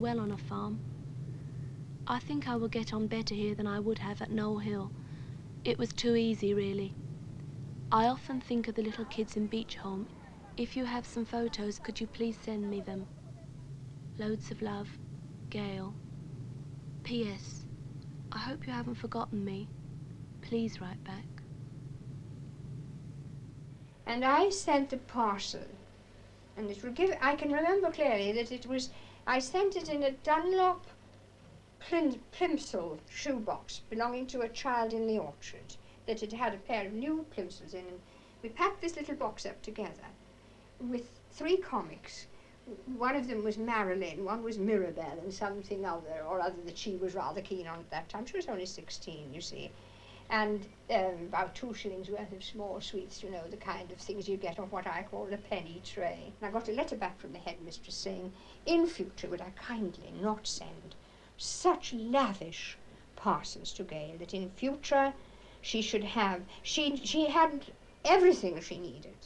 well on a farm. I think I will get on better here than I would have at Knoll Hill. It was too easy, really. I often think of the little kids in Beach Home. If you have some photos, could you please send me them? Loads of love, Gail. P.S. I hope you haven't forgotten me. Please write back. And I sent the parcel, and it will give, I can remember clearly that it was, I sent it in a Dunlop plimsoll shoebox belonging to a child in the orchard that had had a pair of new plimsolls in, and we packed this little box up together with 3 comics. One of them was Marilyn, one was Mirabelle, and something other or other that she was rather keen on at that time. She was only 16, you see. And about 2 shillings worth of small sweets, you know, the kind of things you get off what I call a penny tray. And I got a letter back from the headmistress saying, in future would I kindly not send such lavish parcels to Gale, that in future she should have, she had everything she needed,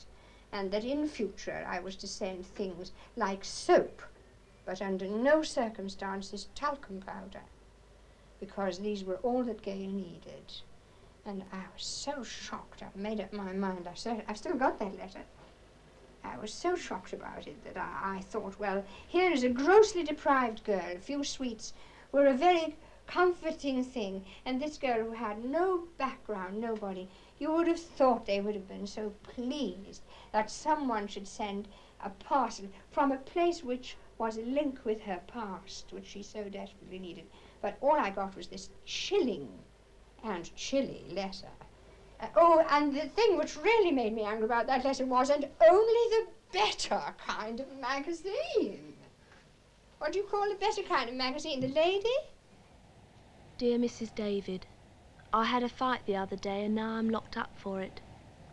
and that in future I was to send things like soap, but under no circumstances talcum powder, because these were all that Gale needed. And I was so shocked. I made up my mind. I've still got that letter. I was so shocked about it that I thought, well, here is a grossly deprived girl. A few sweets were a very comforting thing. And this girl who had no background, nobody, you would have thought they would have been so pleased that someone should send a parcel from a place which was a link with her past, which she so desperately needed. But all I got was this chilling and chilly letter. Oh, and the thing which really made me angry about that letter was, and only the better kind of magazine. What do you call the better kind of magazine, the lady? Dear Mrs. David, I had a fight the other day and now I'm locked up for it.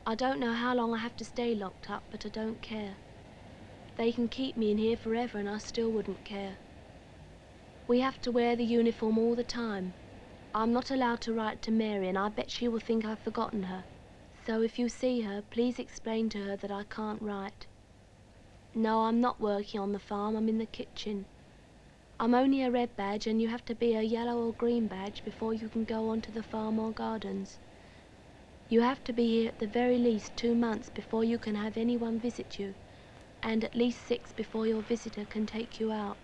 I don't know how long I have to stay locked up, but I don't care. They can keep me in here forever and I still wouldn't care. We have to wear the uniform all the time. I'm not allowed to write to Mary, and I bet she will think I've forgotten her. So if you see her, please explain to her that I can't write. No, I'm not working on the farm, I'm in the kitchen. I'm only a red badge, and you have to be a yellow or green badge before you can go onto the farm or gardens. You have to be here at the very least 2 months before you can have anyone visit you, and at least 6 before your visitor can take you out.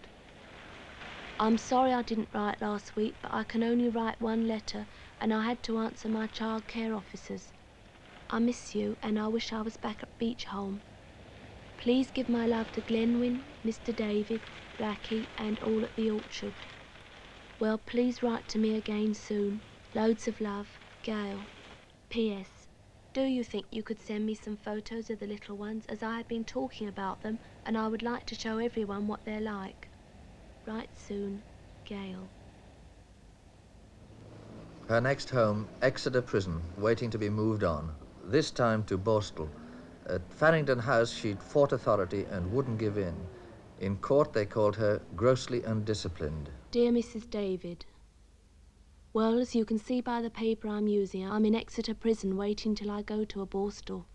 I'm sorry I didn't write last week, but I can only write 1 letter, and I had to answer my child care officers. I miss you, and I wish I was back at Beach Home. Please give my love to Glenwyn, Mr. David, Blackie, and all at the orchard. Well, please write to me again soon. Loads of love, Gail. P.S. Do you think you could send me some photos of the little ones, as I have been talking about them, and I would like to show everyone what they're like. Write soon, Gail. Her next home, Exeter Prison, waiting to be moved on, this time to Borstal. At Farringdon House, she'd fought authority and wouldn't give in. In court, they called her grossly undisciplined. Dear Mrs. David, well, as you can see by the paper I'm using, I'm in Exeter Prison waiting till I go to a Borstal.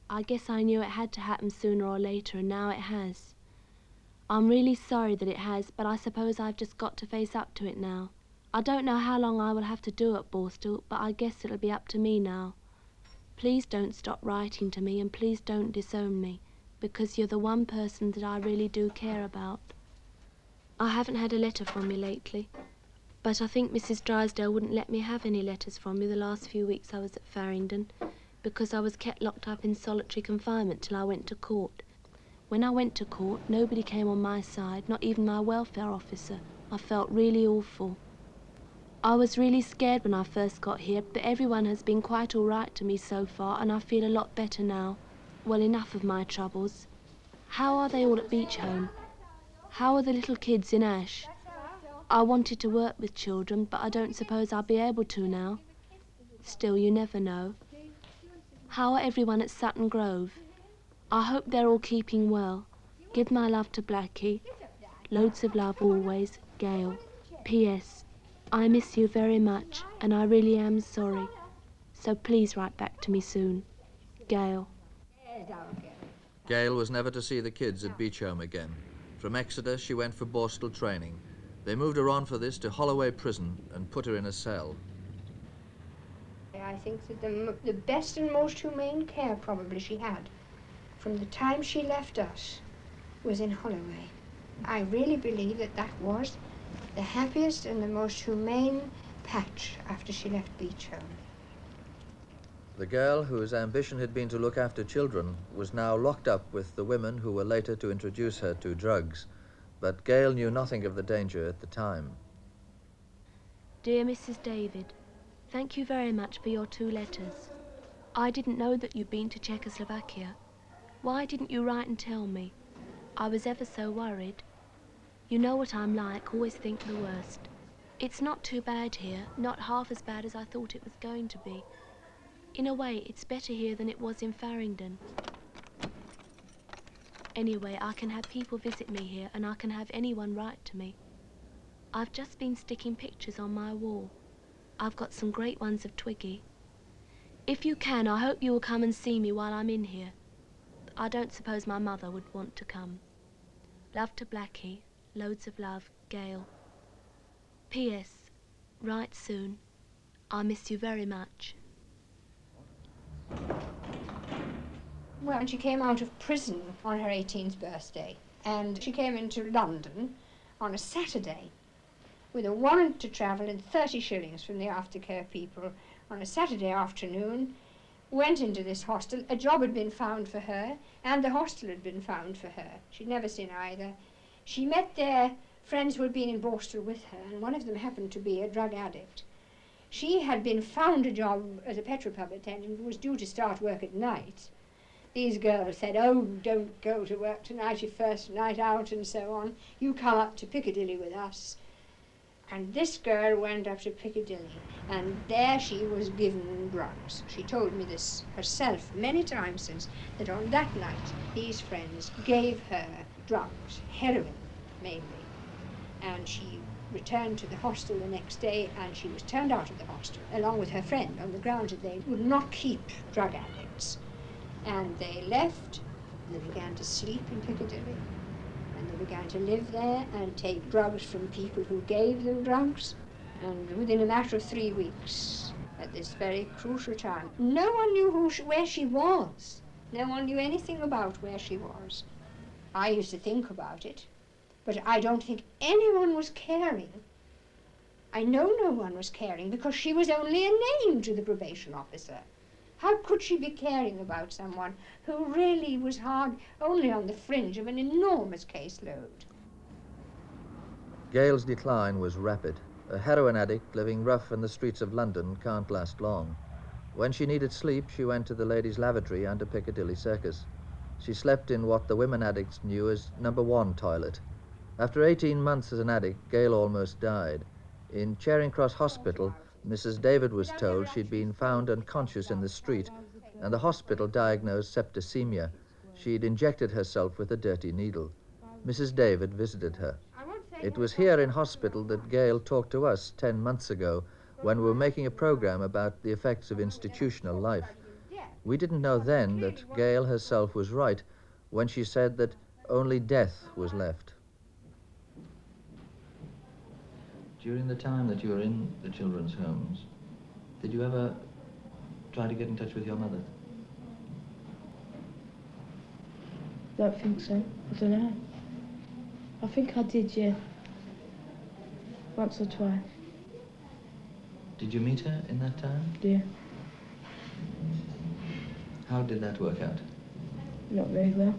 I guess I knew it had to happen sooner or later, and now it has. I'm really sorry that it has, but I suppose I've just got to face up to it now. I don't know how long I will have to do at Borstal, but I guess it'll be up to me now. Please don't stop writing to me, and please don't disown me, because you're the one person that I really do care about. I haven't had a letter from you lately, but I think Mrs. Drysdale wouldn't let me have any letters from you the last few weeks I was at Farringdon, because I was kept locked up in solitary confinement till I went to court. When I went to court, nobody came on my side, not even my welfare officer. I felt really awful. I was really scared when I first got here, but everyone has been quite all right to me so far, and I feel a lot better now. Well, enough of my troubles. How are they all at Beach Home? How are the little kids in Ash? I wanted to work with children, but I don't suppose I'll be able to now. Still, you never know. How are everyone at Sutton Grove? I hope they're all keeping well. Give my love to Blackie. Loads of love always, Gail. P.S. I miss you very much, and I really am sorry. So please write back to me soon. Gail. Gail was never to see the kids at Beach Home again. From Exeter, she went for Borstal training. They moved her on for this to Holloway prison and put her in a cell. I think that the best and most humane care probably she had from the time she left us was in Holloway. I really believe that that was the happiest and the most humane patch after she left Beach Home. The girl, whose ambition had been to look after children, was now locked up with the women who were later to introduce her to drugs. But Gail knew nothing of the danger at the time. Dear Mrs. David, thank you very much for your 2 letters. I didn't know that you'd been to Czechoslovakia. Why didn't you write and tell me? I was ever so worried. You know what I'm like, always think the worst. It's not too bad here, not half as bad as I thought it was going to be. In a way, it's better here than it was in Farringdon. Anyway, I can have people visit me here, and I can have anyone write to me. I've just been sticking pictures on my wall. I've got some great ones of Twiggy. If you can, I hope you will come and see me while I'm in here. I don't suppose my mother would want to come. Love to Blackie. Loads of love, Gail. P.S. Write soon. I miss you very much. Well, and she came out of prison on her 18th birthday, and she came into London on a Saturday with a warrant to travel and 30 shillings from the aftercare people on a Saturday afternoon, went into this hostel. A job had been found for her, and the hostel had been found for her. She'd never seen either. She met their friends who had been in Borstal with her, and one of them happened to be a drug addict. She had been found a job as a Petropub attendant and was due to start work at night. These girls said, "Oh, don't go to work tonight, your first night out," and so on. "You come up to Piccadilly with us." And this girl went up to Piccadilly, and there she was given drugs. She told me this herself many times since, that on that night these friends gave her drugs, heroin mainly. And she returned to the hostel the next day, and she was turned out of the hostel along with her friend on the grounds that they would not keep drug addicts. And they left, and they began to sleep in Piccadilly, and they began to live there and take drugs from people who gave them drugs. And within a matter of 3 weeks, at this very crucial time, no one knew where she was. No one knew anything about where she was. I used to think about it, but I don't think anyone was caring. I know no one was caring because she was only a name to the probation officer. How could she be caring about someone who really was only on the fringe of an enormous caseload? Gail's decline was rapid. A heroin addict living rough in the streets of London can't last long. When she needed sleep, she went to the ladies' lavatory under Piccadilly Circus. She slept in what the women addicts knew as number 1 toilet. After 18 months as an addict, Gail almost died. In Charing Cross Hospital, Mrs. David was told she'd been found unconscious in the street, and the hospital diagnosed septicemia. She'd injected herself with a dirty needle. Mrs. David visited her. It was here in hospital that Gail talked to us 10 months ago when we were making a program about the effects of institutional life. We didn't know then that Gail herself was right when she said that only death was left. During the time that you were in the children's homes, did you ever try to get in touch with your mother? Don't think so. I don't know. I think I did, yeah. Once or twice. Did you meet her in that time? Yeah. How did that work out? Not very well.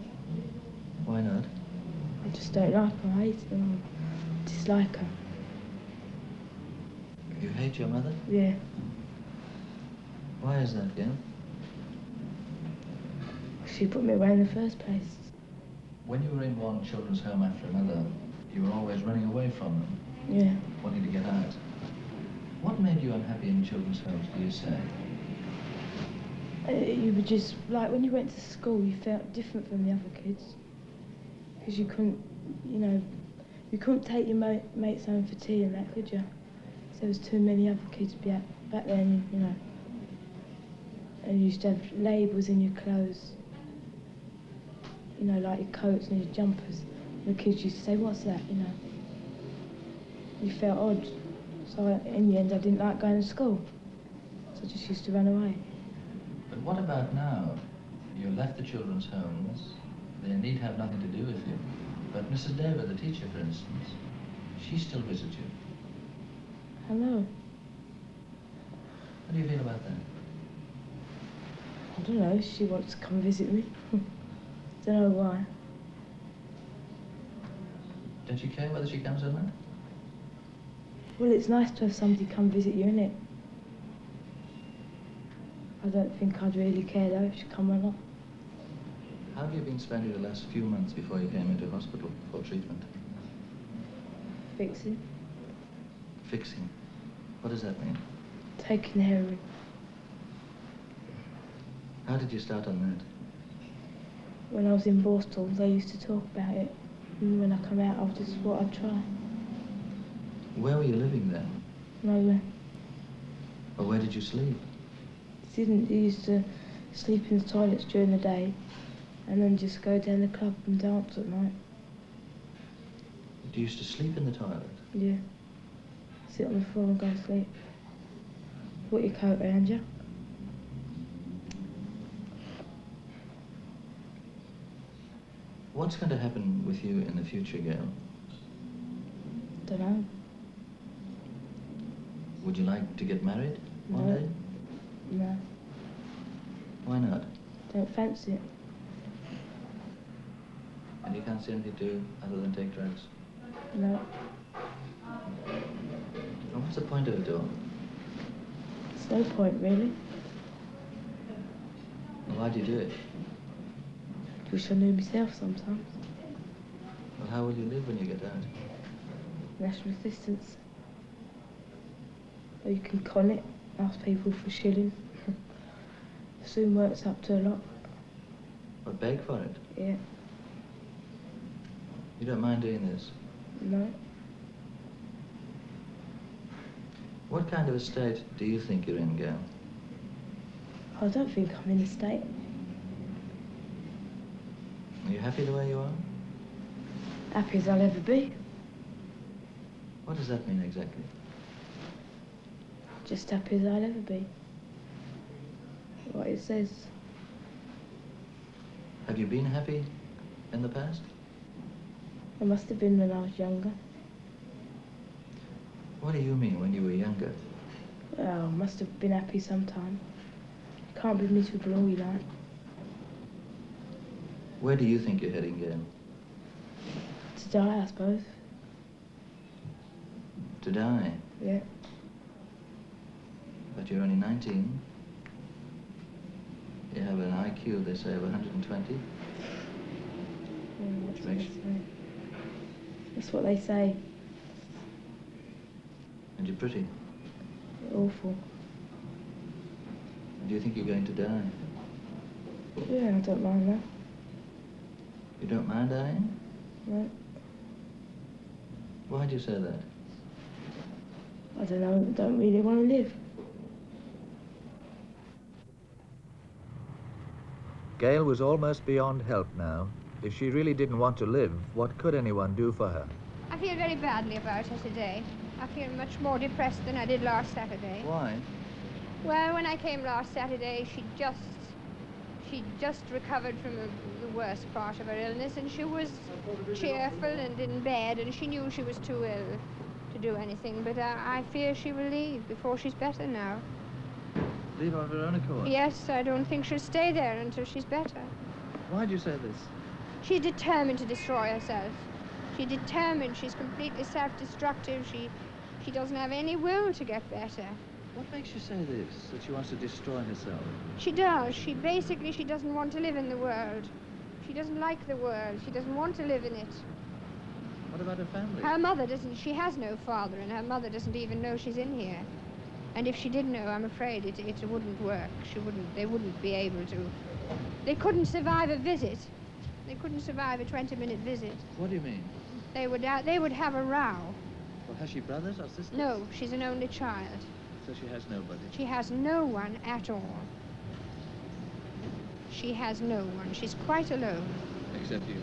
Why not? I just don't like her. I hate her. I dislike her. You hate your mother? Yeah. Why is that, Gail? She put me away in the first place. When you were in one children's home after another, you were always running away from them, Yeah. wanting to get out. What made you unhappy in children's homes, do you say? You were just, like, when you went to school, you felt different from the other kids. Because you couldn't, you know, you couldn't take your mates home for tea and that, could you? So there was too many other kids back then, you know. And you used to have labels in your clothes. You know, like your coats and your jumpers. The kids used to say, what's that, you know? You felt odd. So in the end, I didn't like going to school. So I just used to run away. But what about now? You left the children's homes. They indeed have nothing to do with you. But Mrs. David, the teacher, for instance, she still visits you. Hello. How do you feel about that? I don't know, she wants to come visit me. Don't know why. Don't you care whether she comes or not? Well, it's nice to have somebody come visit you, innit? I don't think I'd really care though if she come or not. How have you been spending the last few months before you came into hospital for treatment? Fixing. Fixing? What does that mean? Taking heroin. How did you start on that? When I was in Borstal, they used to talk about it. And when I come out, I just thought I'd try. Where were you living then? Nowhere. Or where did you sleep? Didn't used to sleep in the toilets during the day and then just go down the club and dance at night. You used to sleep in the toilet? Yeah. Sit on the floor and go to sleep. Put your coat around you. What's going to happen with you in the future, Gail? Don't know. Would you like to get married one No. day? No. Why not? Don't fancy it. And you can't see anything to do other than take drugs? No. Well, what's the point of it all? There's no point, really. Well, why do you do it? Wish I knew myself sometimes. Well, how will you live when you get out? National assistance. Or you can con it, ask people for a shilling. Soon works up to a lot. Or beg for it? Yeah. You don't mind doing this? No. What kind of a state do you think you're in, Gail? I don't think I'm in a state. Are you happy the way you are? Happy as I'll ever be. What does that mean exactly? Just happy as I'll ever be. What it says. Have you been happy in the past? I must have been when I was younger. What do you mean when you were younger? Well, I must have been happy sometime. You can't be miserable all your life. Where do you think you're heading, Gail? To die, I suppose. To die? Yeah. But you're only 19. You have an IQ, they say, of 120. Yeah, Which makes that's what they say. And you're pretty. Awful. Do you think you're going to die? Yeah, I don't mind that. You don't mind dying? No. Why do you say that? I don't know, I don't really want to live. Gail was almost beyond help now. If she really didn't want to live, what could anyone do for her? I feel very badly about her today. I feel much more depressed than I did last Saturday. Why? Well, when I came last Saturday, she'd just recovered from the worst part of her illness, and she was cheerful and in bed, and she knew she was too ill to do anything, but I fear she will leave before she's better now. Leave of her own accord? Yes, I don't think she'll stay there until she's better. Why do you say this? She's determined to destroy herself. She's determined. She's completely self-destructive. She doesn't have any will to get better. What makes you say this, that she wants to destroy herself? She does. She doesn't want to live in the world. She doesn't like the world. She doesn't want to live in it. What about her family? Her mother doesn't. She has no father, and her mother doesn't even know she's in here. And if she did know, I'm afraid it wouldn't work. They wouldn't be able to. They couldn't survive a visit. They couldn't survive a 20-minute visit. What do you mean? They would have a row. Well, has she brothers or sisters? No, she's an only child. So she has nobody? She has no one at all. She has no one. She's quite alone. Except you?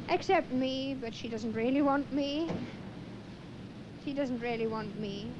accept me, but she doesn't really want me. She doesn't really want me.